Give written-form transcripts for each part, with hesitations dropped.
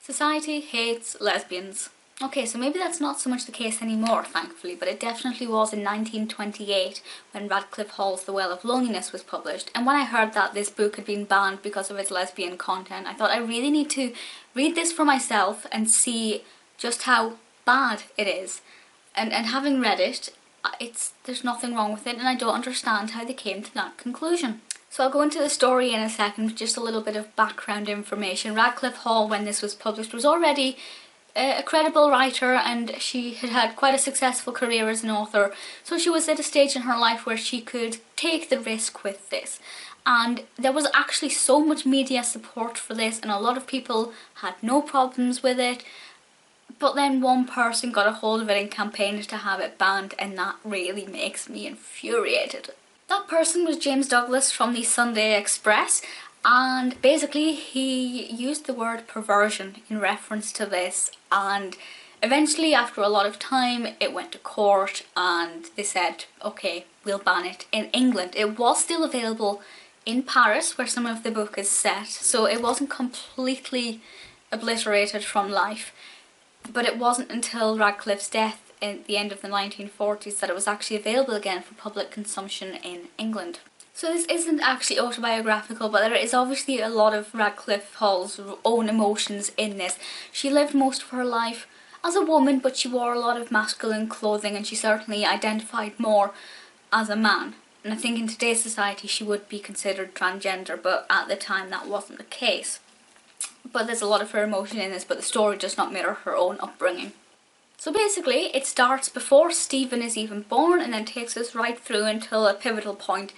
Society hates lesbians. Okay, so maybe that's not so much the case anymore, thankfully, but it definitely was in 1928 when Radclyffe Hall's The Well of Loneliness was published. And when I heard that this book had been banned because of its lesbian content, I thought I really need to read this for myself and see just how bad it is. And having read it, there's nothing wrong with it, and I don't understand how they came to that conclusion. So I'll go into the story in a second, just a little bit of background information. Radclyffe Hall, when this was published, was already a credible writer, and she had had quite a successful career as an author, so she was at a stage in her life where she could take the risk with this. And there was actually so much media support for this, and a lot of people had no problems with it. But then one person got a hold of it and campaigned to have it banned, and that really makes me infuriated. That person was James Douglas from the Sunday Express, and basically he used the word perversion in reference to this, and eventually after a lot of time it went to court and they said, okay, we'll ban it in England. It was still available in Paris, where some of the book is set, so it wasn't completely obliterated from life, but it wasn't until Radclyffe's death at the end of the 1940s that it was actually available again for public consumption in England. So this isn't actually autobiographical, but there is obviously a lot of Radclyffe Hall's own emotions in this. She lived most of her life as a woman, but she wore a lot of masculine clothing, and she certainly identified more as a man. And I think in today's society she would be considered transgender, but at the time that wasn't the case. But there's a lot of her emotion in this, but the story does not mirror her own upbringing. So basically it starts before Stephen is even born, and then takes us right through until a pivotal point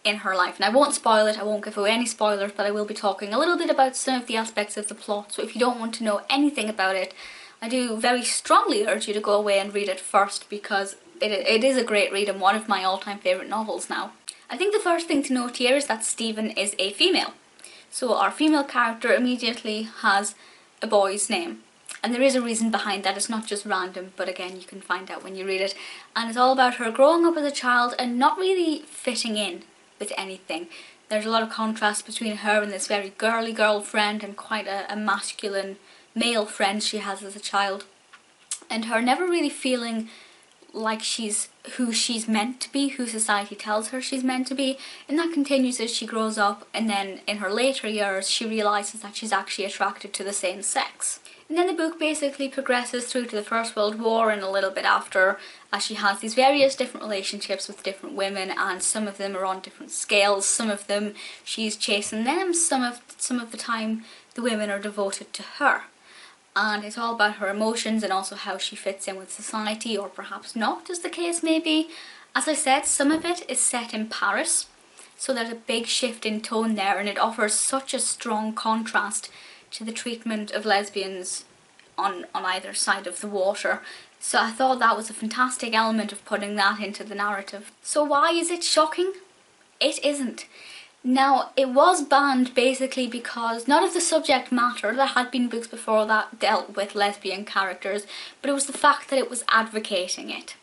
in her life. And I won't spoil it, I won't give away any spoilers, but I will be talking a little bit about some of the aspects of the plot, so if you don't want to know anything about it, I do very strongly urge you to go away and read it first, because it is a great read and one of my all-time favourite novels now. I think the first thing to note here is that Stephen is a female. So our female character immediately has a boy's name. And there is a reason behind that. It's not just random, but again, you can find out when you read it. And it's all about her growing up as a child and not really fitting in with anything. There's a lot of contrast between her and this very girly girlfriend and quite a masculine male friend she has as a child. And her never really feeling like she's who she's meant to be, who society tells her she's meant to be, and that continues as she grows up, and then in her later years she realises that she's actually attracted to the same sex. And then the book basically progresses through to the First World War and a little bit after, as she has these various different relationships with different women, and some of them are on different scales. Some of them she's chasing them, some of the time the women are devoted to her. And it's all about her emotions and also how she fits in with society, or perhaps not, as the case may be. As I said, some of it is set in Paris, so there's a big shift in tone there, and it offers such a strong contrast to the treatment of lesbians on either side of the water. So I thought that was a fantastic element of putting that into the narrative. So why is it shocking? It isn't. Now, it was banned basically because, not of the subject matter, there had been books before that dealt with lesbian characters, but it was the fact that it was advocating it.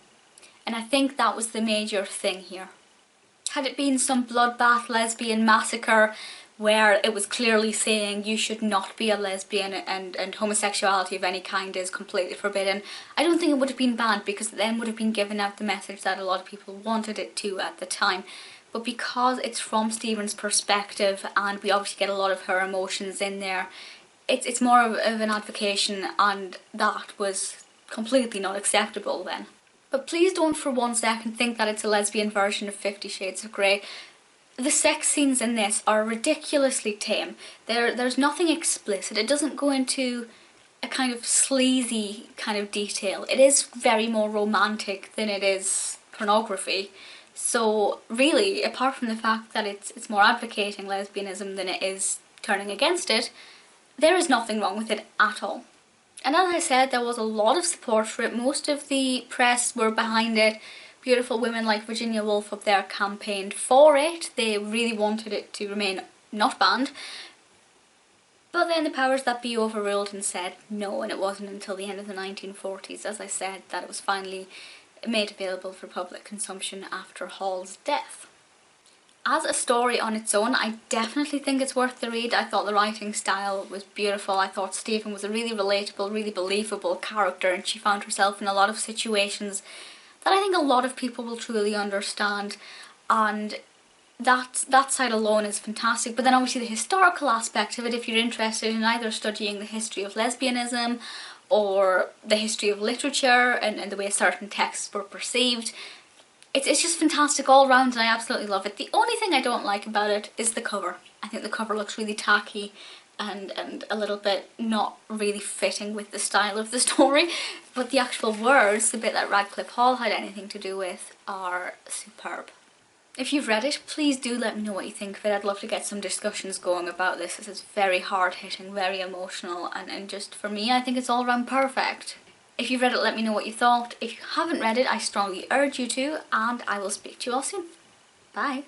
And I think that was the major thing here. Had it been some bloodbath lesbian massacre where it was clearly saying you should not be a lesbian and homosexuality of any kind is completely forbidden, I don't think it would have been banned, because it then would have been given out the message that a lot of people wanted it to at the time. But because it's from Stephen's perspective, and we obviously get a lot of her emotions in there, it's more of an advocation, and that was completely not acceptable then. But please don't for one second think that it's a lesbian version of 50 Shades of Grey. The sex scenes in this are ridiculously tame. There's nothing explicit. It doesn't go into a kind of sleazy kind of detail. It is very more romantic than it is pornography. So really, apart from the fact that it's more advocating lesbianism than it is turning against it, there is nothing wrong with it at all. And as I said, there was a lot of support for it. Most of the press were behind it. Beautiful women like Virginia Woolf up there campaigned for it. They really wanted it to remain not banned. But then the powers that be overruled and said no, and it wasn't until the end of the 1940s, as I said, that it was finally made available for public consumption after Hall's death. as a story on its own, I definitely think it's worth the read. I thought the writing style was beautiful. I thought Stephen was a really relatable, really believable character, and she found herself in a lot of situations that I think a lot of people will truly understand, and that side alone is fantastic. But then obviously the historical aspect of it, if you're interested in either studying the history of lesbianism or the history of literature and the way certain texts were perceived, it's just fantastic all round, and I absolutely love it. The only thing I don't like about it is the cover. I think the cover looks really tacky and a little bit not really fitting with the style of the story, but the actual words, the bit that Radclyffe Hall had anything to do with, are superb. If you've read it, please do let me know what you think of it. I'd love to get some discussions going about this. This is very hard-hitting, very emotional, and just for me, I think it's all around perfect. If you've read it, let me know what you thought. If you haven't read it, I strongly urge you to, and I will speak to you all soon. Bye!